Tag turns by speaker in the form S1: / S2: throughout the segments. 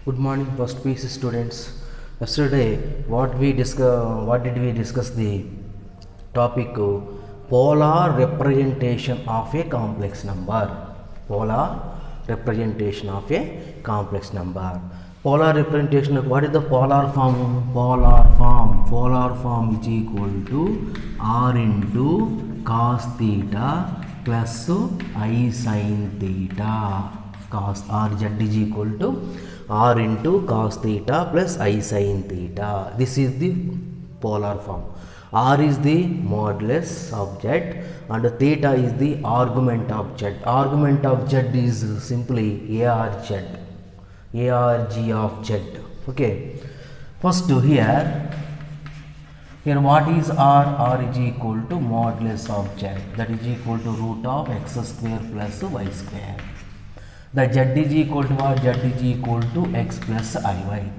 S1: Good morning, first piece students. Yesterday, what did we discuss the topic polar representation of a complex number. Polar representation of a complex number. Polar representation. What is the polar form? Polar form is equal to r into cos theta plus I sin theta. Cos r z is equal to r into cos theta plus I sin theta. This is the polar form. R is the modulus of z and theta is the argument of z. Argument of z is simply arz, arg of z. Okay. First here what is r? R is equal to modulus of z, that is equal to root of x square plus y square. The z is equal to what? Z is equal to x plus iy.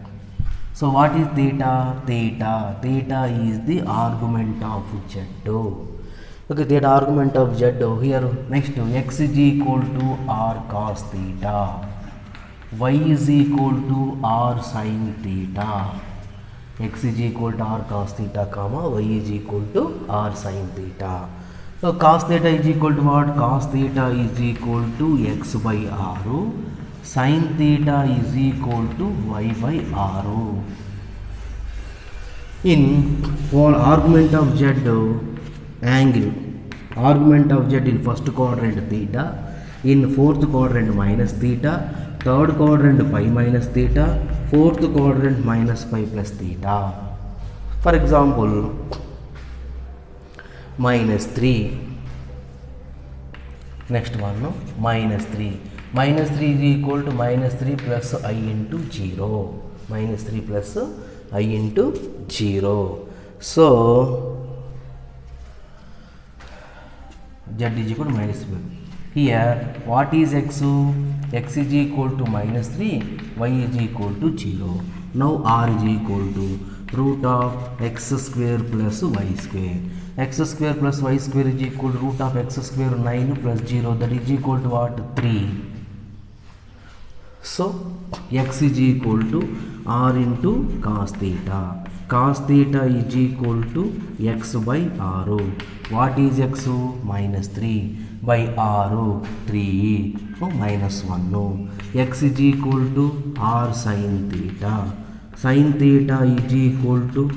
S1: So what is theta? Theta is the argument of z. Okay, theta argument of z. Here next x is equal to r cos theta, y is equal to r sin theta. X is equal to r cos theta comma y is equal to r sin theta. So cos theta is equal to what? Cos theta is equal to x by r. Sin theta is equal to y by r. In for argument of z angle, argument of z in first quadrant theta, in fourth quadrant minus theta, third quadrant pi minus theta, fourth quadrant minus pi plus theta. For example, minus 3. Next one, no? Minus 3. Minus 3 is equal to minus 3 plus I into 0. Minus 3 plus I into 0. So, z is equal to minus 3. Here, what is x? X is equal to minus 3, y is equal to 0. Now, r is equal to root of x square plus y square. X square plus y square is equal to root of x square 9 plus 0, that is equal to what? 3. So, x is equal to r into cos theta. Cos theta is equal to x by r. What is x? Minus 3 by r 3. So, minus 1. X is equal to r sin theta. Sin theta is equal to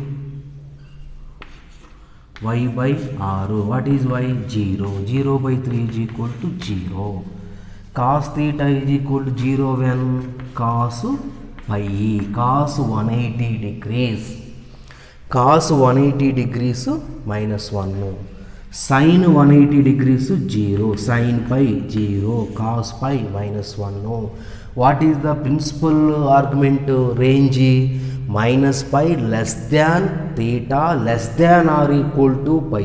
S1: y by r. What is y? 0. 0 by 3 is equal to 0. Cos theta is equal to 0 when cos pi. Cos 180 degrees. Cos 180 degrees minus 1. Sin 180 degrees 0. Sin pi 0. Cos pi minus 1. What is the principal argument range? Minus pi less than theta less than or equal to pi.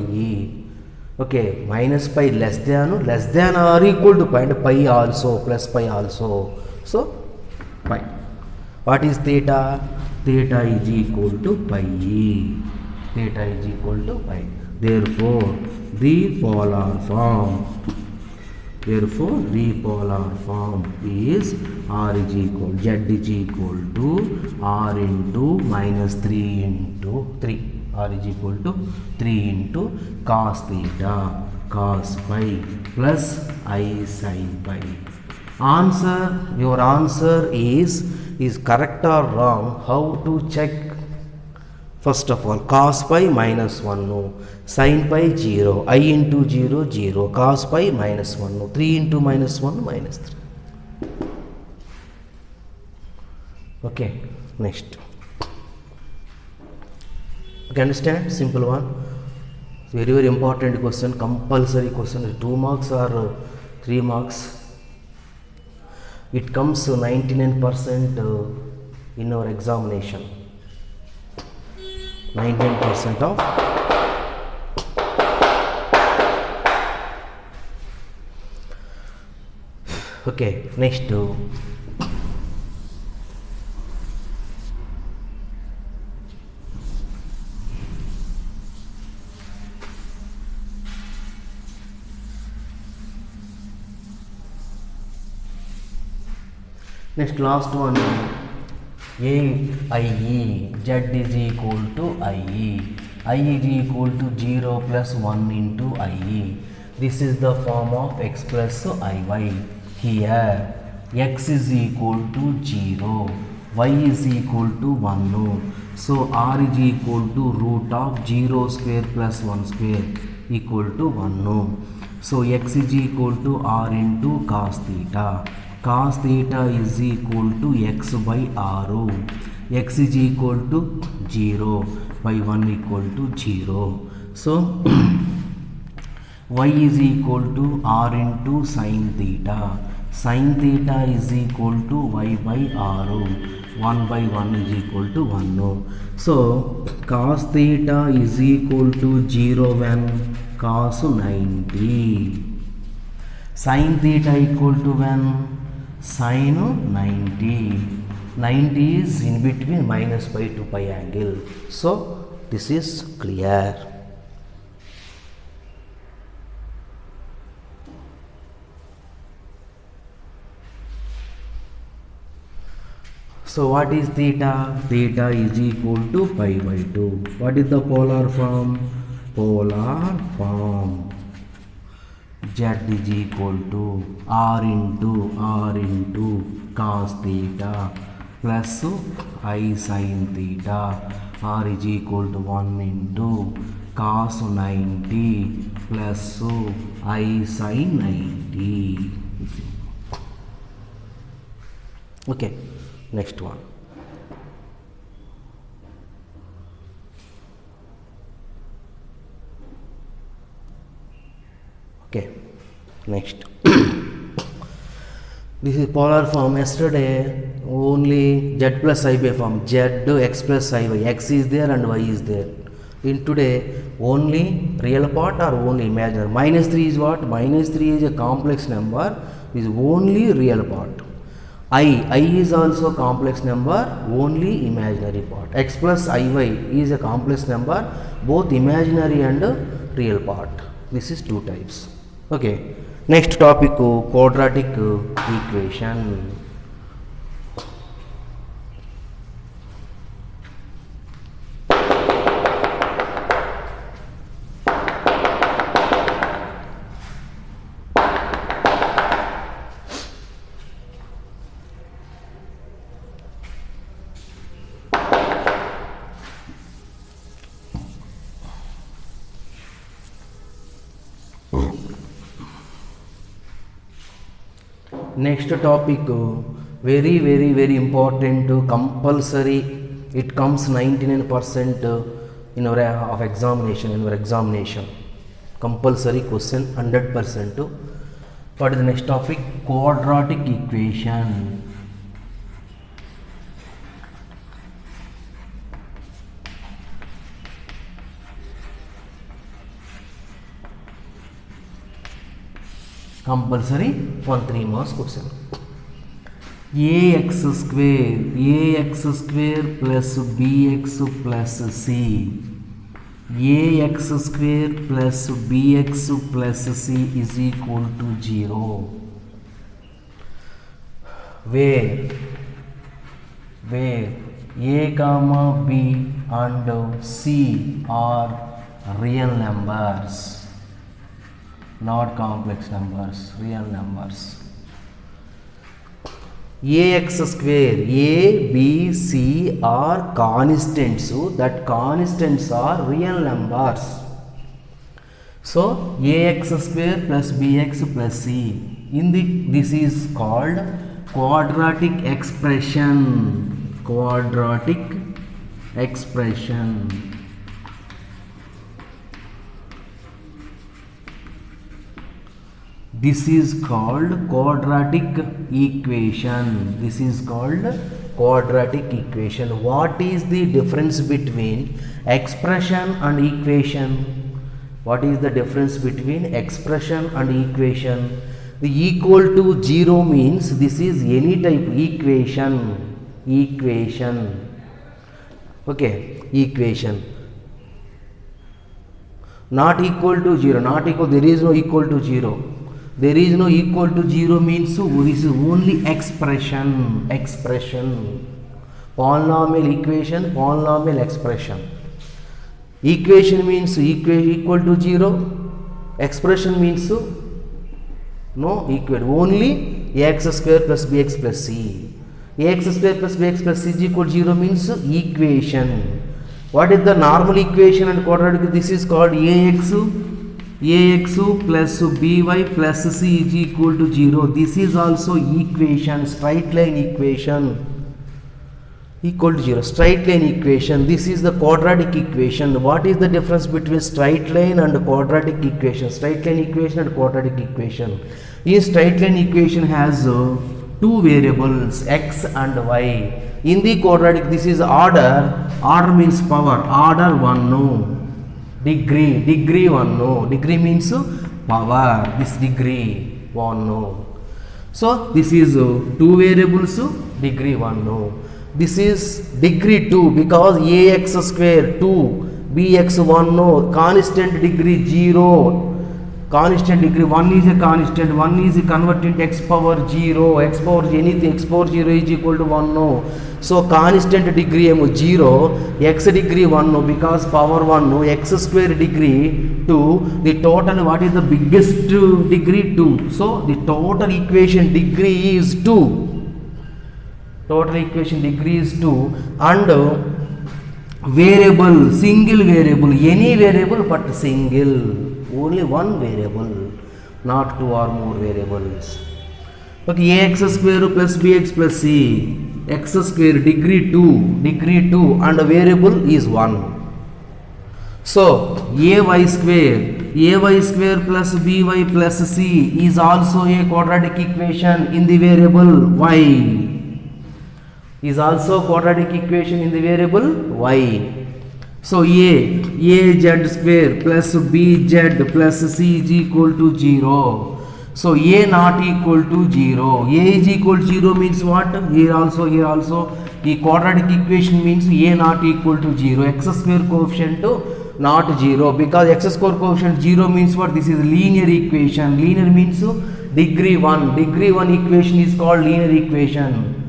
S1: Okay, minus pi less than or equal to pi, and pi also, plus pi also. So, pi. What is theta? Theta is equal to pi. Theta is equal to pi. Therefore, the polar form is r is equal, z is equal to r into minus 3 into 3. R is equal to 3 into cos theta, cos pi plus I sin pi. Answer, your answer is correct or wrong? How to check? First of all, cos pi minus 1, sin pi 0, I into 0, 0, cos pi minus 1, 3 into minus 1, minus 3. Okay, next. Okay, understand? Simple one. Very, very important question, compulsory question, 2 marks or 3 marks. It comes 99% in our examination. 99% of okay, next last one A IE, Z is equal to IE. I is equal to 0 plus 1 into IE. This is the form of x plus IY. Here x is equal to 0, y is equal to 1. So r is equal to root of 0 square plus 1 square equal to 1. So x is equal to r into cos theta. Cos theta is equal to x by r. X is equal to 0 by 1 equal to 0. So y is equal to r into sin theta. Sin theta is equal to y by r. 1 by 1 is equal to 1. So cos theta is equal to 0 when cos 90. Sin theta equal to when sin 90. 90 is in between minus pi to pi angle. So this is clear. So what is theta? Theta is equal to pi by 2. What is the polar form? Polar form. Z is equal to r into cos theta plus I sin theta. R is equal to 1 into cos 90 plus I sin 90. Okay, next one. Okay, next. This is polar form. Yesterday only z plus I by form, z x plus I y, x is there and y is there. In today only real part or only imaginary. Minus 3 is what? Minus 3 is a complex number, is only real part. I is also complex number, only imaginary part. X plus IY is a complex number, both imaginary and real part. This is two types. Okay, next topic, quadratic equation. Next topic, very important, compulsory. It comes 99% in our of examination. In our examination, compulsory question 100%. What is the next topic? Quadratic equation. Compulsory 3 marks question. ax square plus bx plus c. Ax square plus bx plus c is equal to 0. Where a comma b and c are real numbers, not complex numbers, real numbers. Ax square, a, b, c are constants, so that constants are real numbers. So ax square plus bx plus c, this is called quadratic expression. Quadratic expression. This is called quadratic equation. This is called quadratic equation. What is the difference between expression and equation? What is the difference between expression and equation? The equal to 0 means this is any type equation. Okay, equation. Not equal to 0, not equal, there is no equal to 0. There is no equal to 0 means so this is only expression. Polynomial equation, polynomial expression. Equation means equal to 0. Expression means no equal, only ax square plus bx plus c. Ax square plus bx plus c is equal to 0 means equation. What is the normal equation and quadratic? This is called ax plus by plus c is equal to 0. This is also equation, straight line equation equal to 0. Straight line equation. This is the quadratic equation. What is the difference between straight line and quadratic equation? Straight line equation and quadratic equation. In straight line equation has two variables x and y. In the quadratic, this is order. Order means power. Order 1 no. Degree 1 no. Degree means power. This degree 1 no. So this is two variables. Degree 1 no. This is degree 2 because ax square 2, bx 1 no, constant degree 0, constant degree 1 is a constant, 1 is converted into x power 0, x power anything, x power 0 is equal to 1 no. So constant degree 0, x degree 1 no because power 1 no, x square degree 2, the total what is the biggest degree 2. So the total equation degree is 2. Total equation degree is 2 and variable, single variable, any variable but single, only one variable, not two or more variables. Okay, ax square plus bx plus c, x square degree 2 and variable is 1. So ay square plus by plus c is also a quadratic equation in the variable y. Is also quadratic equation in the variable y. So az square plus bz plus c is equal to 0. So a not equal to 0. A is equal to 0 means what? Here also the quadratic equation means a not equal to 0. X square coefficient not 0 because x square coefficient 0 means what? This is linear equation. Linear means degree 1. Degree 1 equation is called linear equation.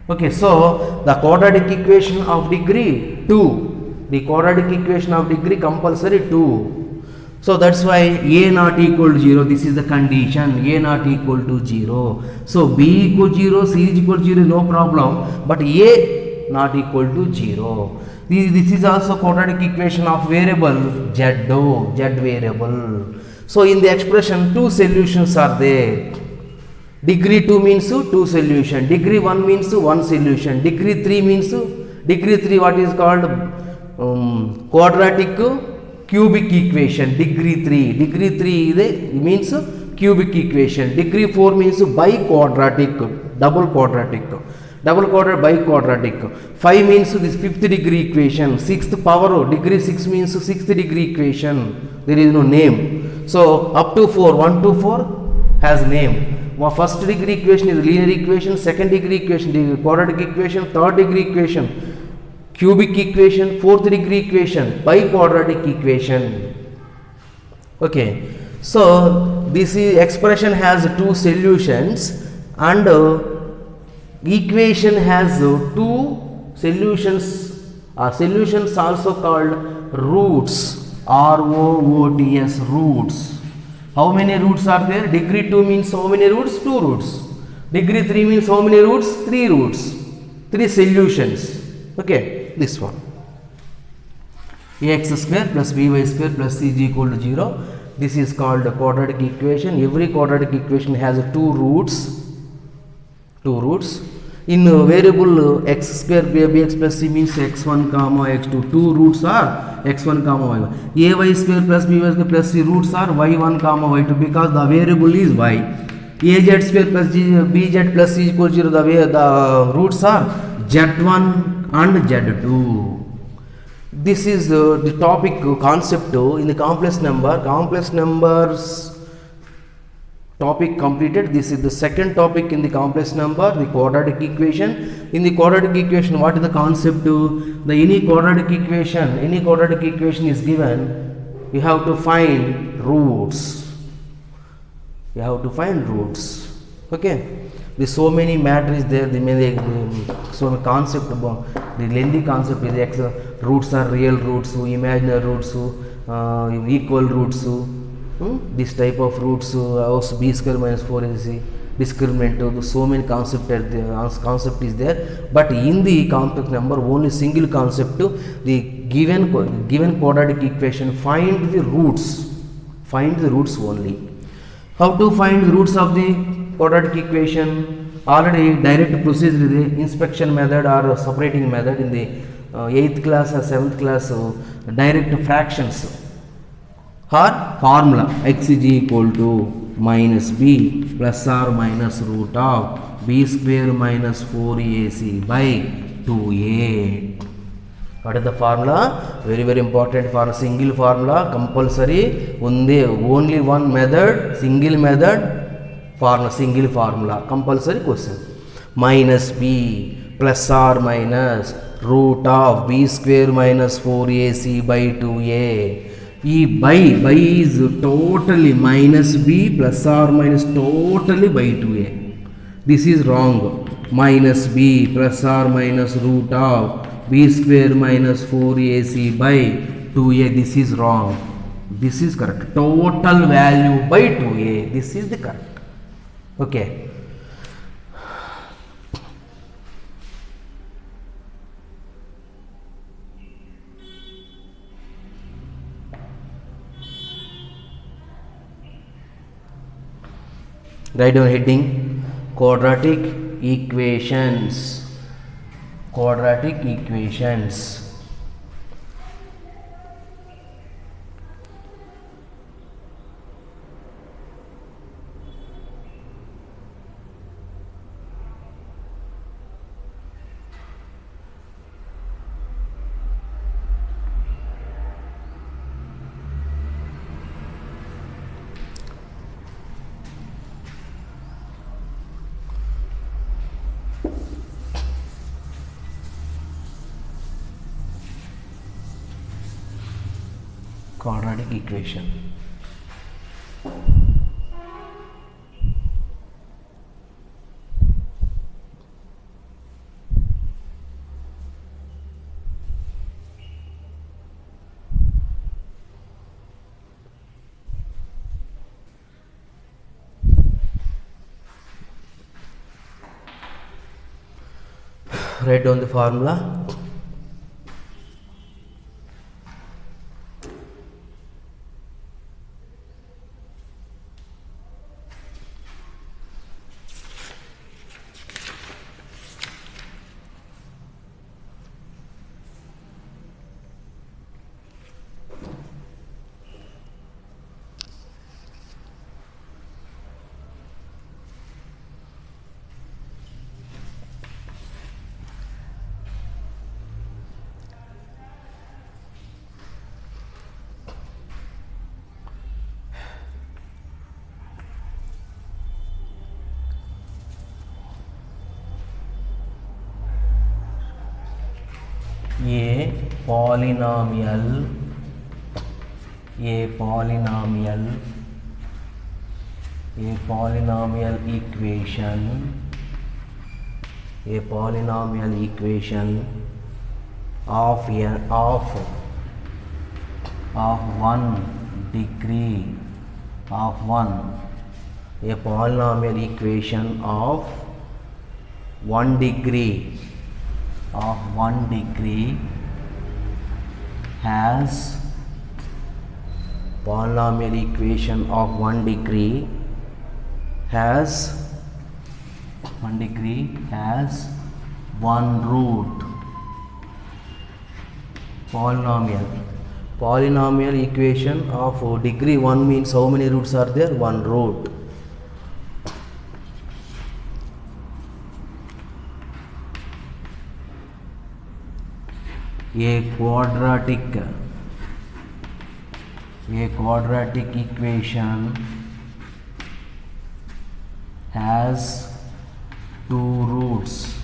S1: Okay, so the quadratic equation of degree 2, the quadratic equation of degree compulsory 2. So that's why a not equal to 0, this is the condition, a not equal to 0. So b equal to 0, c is equal to 0, no problem, but a not equal to 0. This is also quadratic equation of variable z variable. So in the expression two solutions are there. Degree 2 means 2 solution, degree 1 means 1 solution, degree 3 means, degree 3 what is called quadratic cubic equation, degree 3 means cubic equation, degree 4 means biquadratic, double quadratic, biquadratic, 5 means this 5th degree equation, 6th power, degree 6 means 6th degree equation, there is no name. So up to 4, 1 to 4 has name. First degree equation is linear equation, second degree equation, the quadratic equation, third degree equation, cubic equation, fourth degree equation, biquadratic equation. Okay, so this expression has two solutions and equation has two solutions. Solutions also called roots, R-O-O-T-S, roots. How many roots are there? Degree 2 means how many roots? 2 roots. Degree 3 means how many roots? 3 roots. 3 solutions. Okay, this one. Ax square plus by square plus c is equal to 0. This is called the quadratic equation. Every quadratic equation has 2 roots. 2 roots. In variable x square bx plus c means x1 comma x2. 2 roots are x1 comma y1. Ay square plus by square plus c roots are y1 comma y2 because the variable is y. Az square plus bz plus c equal to 0. The roots are z1 and z2. This is the topic concept in the complex number. Complex numbers topic completed. This is the second topic in the complex number, the quadratic equation. In the quadratic equation, what is the concept? Any quadratic equation is given, you have to find roots. Okay, there's so many matters there. So the concept about the lengthy concept is x roots are real roots, imaginary roots, equal roots, this type of roots, also b square minus 4ac, discriminant. So many concept are there, concept is there, but in the complex number only single concept, the given quadratic equation, find the roots only. How to find the roots of the quadratic equation? Already direct procedure is the inspection method or separating method in the 8th class or 7th class, direct fractions or formula x is equal to minus b plus or minus root of b square minus 4ac by 2a. What is the formula? Very important for a single formula, compulsory, only one method, single method, for a single formula, compulsory question. Minus b plus or minus root of b square minus 4ac by 2a. by is totally minus b plus or minus totally by 2a. This is wrong. Minus b plus or minus root of b square minus 4ac by 2a. This is wrong. This is correct. Total value by 2a. This is the correct. Okay. Write down heading quadratic equations. Quadratic equations. Quadratic equation. Write down the formula. A polynomial equation of one degree of 1, a polynomial equation of 1 degree has polynomial equation of 1 degree has one root. Polynomial equation of degree 1 means how many roots are there? 1 root. A quadratic equation has 2 roots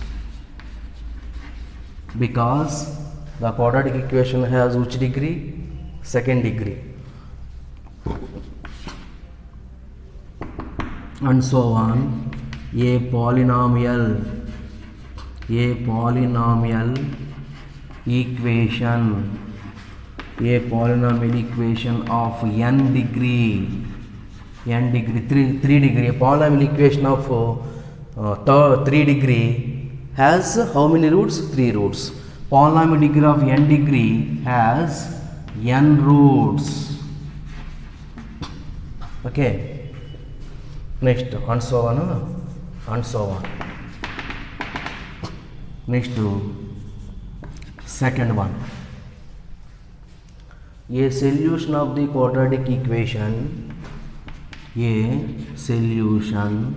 S1: because the quadratic equation has which degree? Second degree, and so on. A polynomial A polynomial equation, a polynomial equation of n degree, 3 degree, a polynomial equation of 3 degree has how many roots? 3 roots. Polynomial degree of n degree has n roots. Okay, next and so on and so on. Next second one, a solution of the quadratic equation, a solution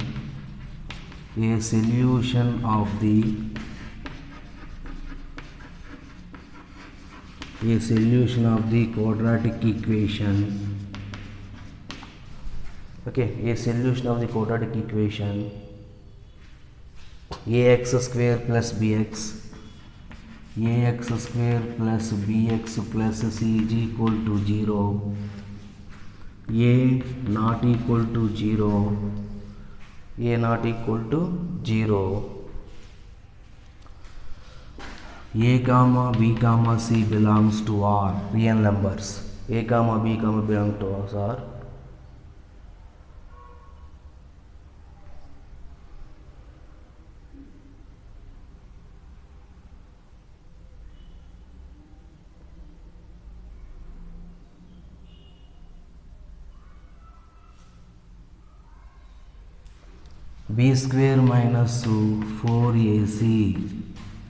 S1: of the quadratic equation. Okay, a solution of the quadratic equation ax square plus bx plus c is equal to 0, a not equal to 0, a comma b comma c belongs to R, real numbers. A comma b comma belong to R. b square minus 4ac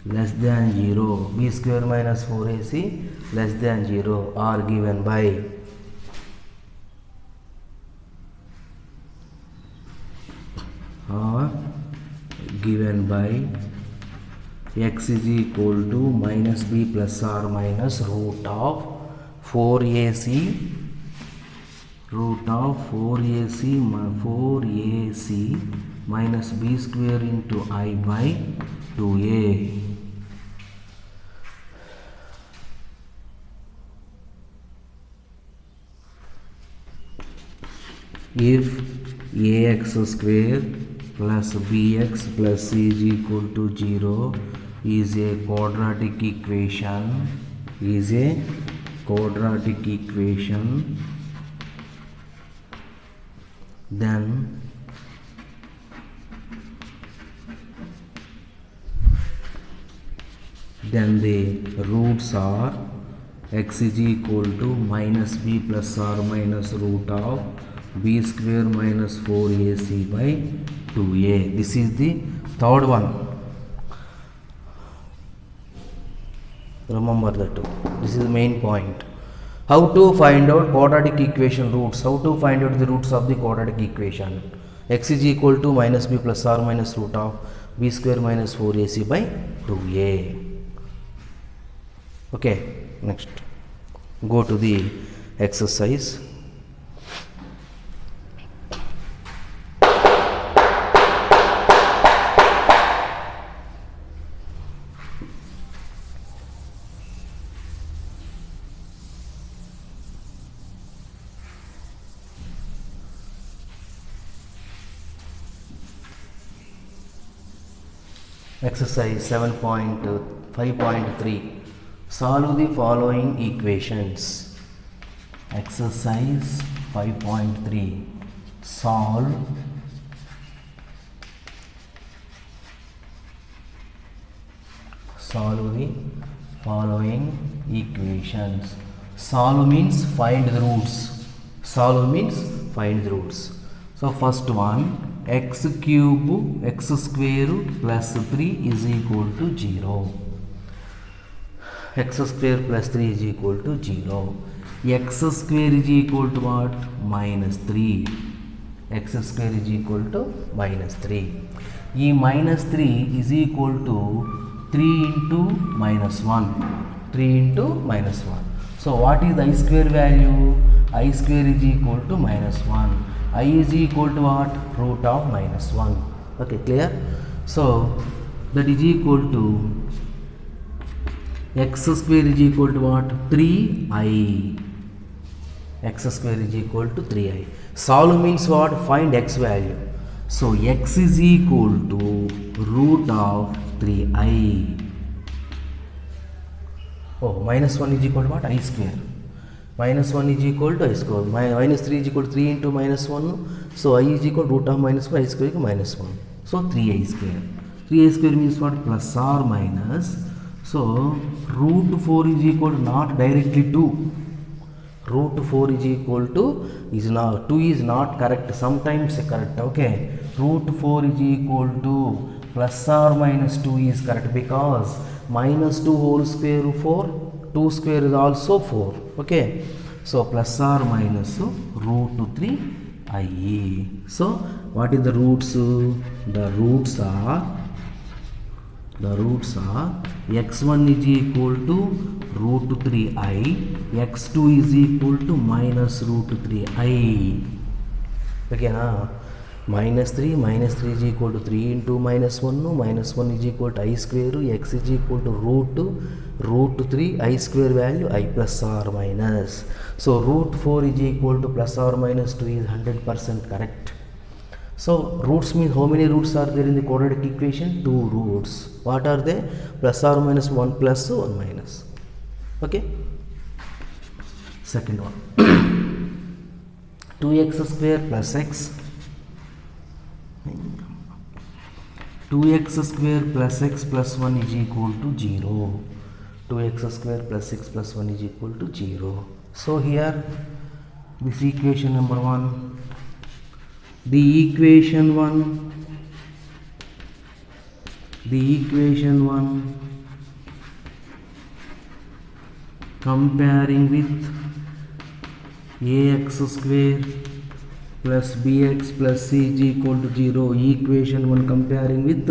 S1: less than 0, b square minus 4ac less than 0 are given by x is equal to minus b plus or minus root of 4ac minus b square into I by 2a. If ax square plus bx plus c is equal to 0 is a quadratic equation, then the roots are x is equal to minus b plus or minus root of b square minus 4ac by 2a. This is the third one. Remember that. This is the main point. How to find out quadratic equation roots? How to find out the roots of the quadratic equation? X is equal to minus b plus or minus root of b square minus 4ac by 2a. Okay, next go to the exercise. Exercise 7.5.3. Solve the following equations. Exercise 5.3. Solve the following equations. Solve means find the roots. So first one, x square plus 3 is equal to 0. X square plus 3 is equal to 0. X square is equal to what? Minus 3. X square is equal to minus 3. E minus 3 is equal to 3 into minus 1. 3 into minus 1. So what is the I square value? I square is equal to minus 1. I is equal to what? Root of minus 1. Okay, clear? So that is equal to x square is equal to what? 3i. X square is equal to 3i. Solve means what? Find x value. So x is equal to root of 3i. Oh, minus 1 is equal to what? I square. Minus 1 is equal to I square. Minus 3 is equal to 3 into minus 1. So I is equal to root of minus 1, I square is minus 1. So 3i square. 3i square means what? Plus or minus. So root 4 is equal to not directly 2. Root 4 is equal to is not 2 is not correct. Sometimes correct. Okay. Root 4 is equal to plus or minus 2 is correct because minus 2 whole square 4. 2 square is also 4. Okay. So plus or minus root 3 I. So what is the roots? The roots are x1 is equal to root 3i, x2 is equal to minus root 3i. Okay, na? Minus 3 is equal to 3 into minus 1, no? Minus 1 is equal to I square, x is equal to root 3 I square value I plus or minus. So root 4 is equal to plus or minus 2 is 100% correct. So roots means how many roots are there in the quadratic equation? 2 roots. What are they? Plus or minus 1 plus 1 minus. Okay. Second one. 2x square plus x. 2x square plus x plus 1 is equal to 0. 2x square plus x plus 1 is equal to 0. So here this equation number 1. The equation 1 comparing with ax square plus bx plus c is equal to 0. Equation 1 comparing with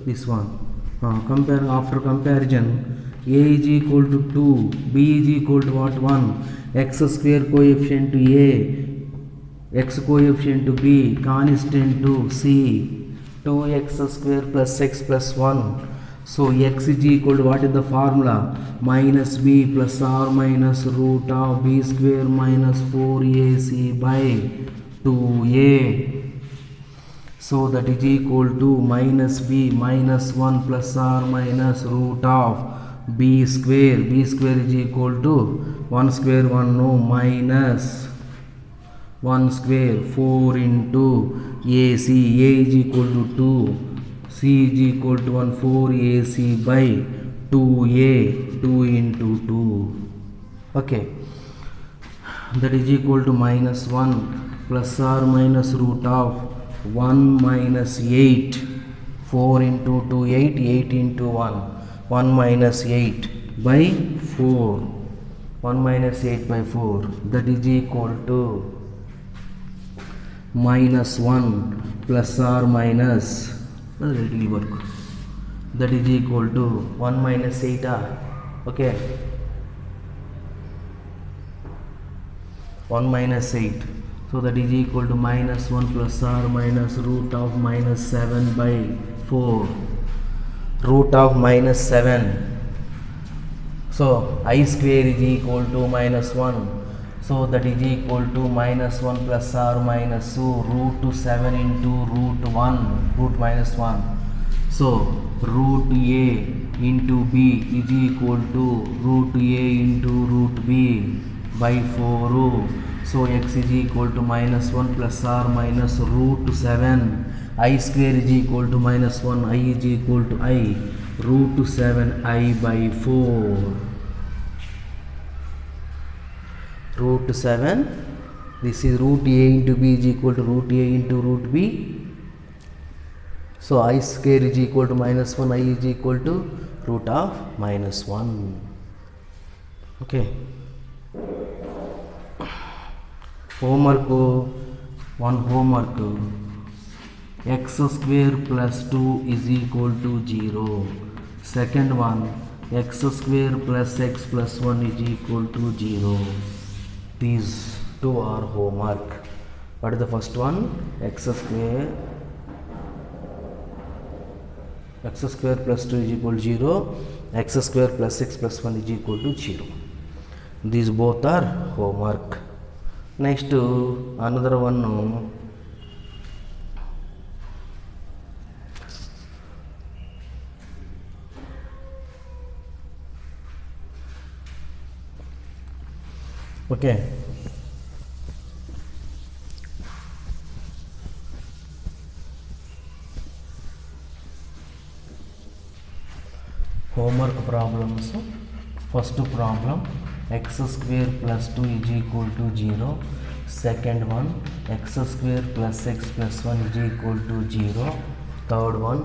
S1: this one. After comparison, a is equal to 2, b is equal to what? 1, x square coefficient to a, x coefficient to b, constant to c, 2x square plus x plus 1. So x is equal to what is the formula? Minus b plus or minus root of b square minus 4ac by 2a. So that is equal to minus b minus 1 plus or minus root of b square. B square is equal to 1 square 1 no minus 1 square 4 into AC. A is equal to 2. C is equal to 1 4 AC by 2A. 2 into 2. Okay. That is equal to minus 1 plus or minus root of 1 minus 8. 4 into 2 8. 8 into 1. 1 minus 8 by 4. 1 minus 8 by 4. That is equal to minus 1 plus or minus, it will work, that is equal to 1 minus 8. Okay, 1 minus 8. So that is equal to minus 1 plus or minus root of minus 7 by 4. Root of minus 7. So I square is equal to minus 1. So that is equal to minus 1 plus or minus root 7 into root 1, root minus 1. So root a into b is equal to root a into root b by 4. So x is equal to minus 1 plus or minus root 7. I square is equal to minus 1. I is equal to I. Root 7 I by 4. Root 7. This is root a into b is equal to root a into root b. So I square is equal to minus 1. I is equal to root of minus 1. Okay. Homework. One homework. X square plus 2 is equal to 0. Second one. X square plus x plus 1 is equal to 0. These two are homework. What is the first one? X square plus 2 is equal to 0. X square plus x plus 1 is equal to 0. These both are homework. Next, another one. Okay. Homework problems. First problem, x square plus 2 is equal to 0. Second one, x square plus x plus 1 is equal to 0. Third one,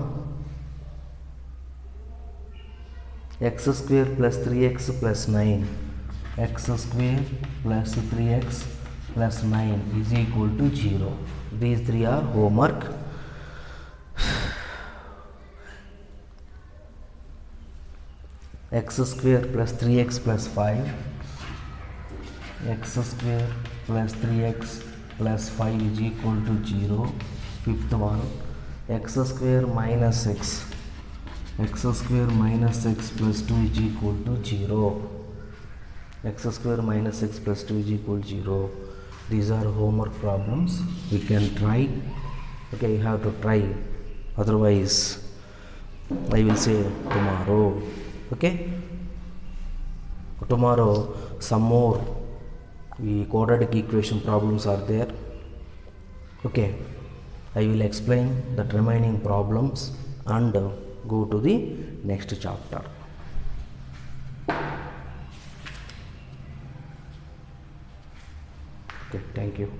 S1: x square plus 3x plus 9. X square plus 3x plus 9 is equal to 0. These three are homework. X square plus 3x plus 5, x square plus 3x plus 5 is equal to 0. Fifth one, x square minus x, x square minus x plus 2 is equal to 0. X square minus x plus 2 is equal to 0. These are homework problems. We can try. Okay, you have to try. Otherwise, I will say tomorrow. Okay, tomorrow some more quadratic equation problems are there. Okay, I will explain the remaining problems and go to the next chapter. Okay, thank you.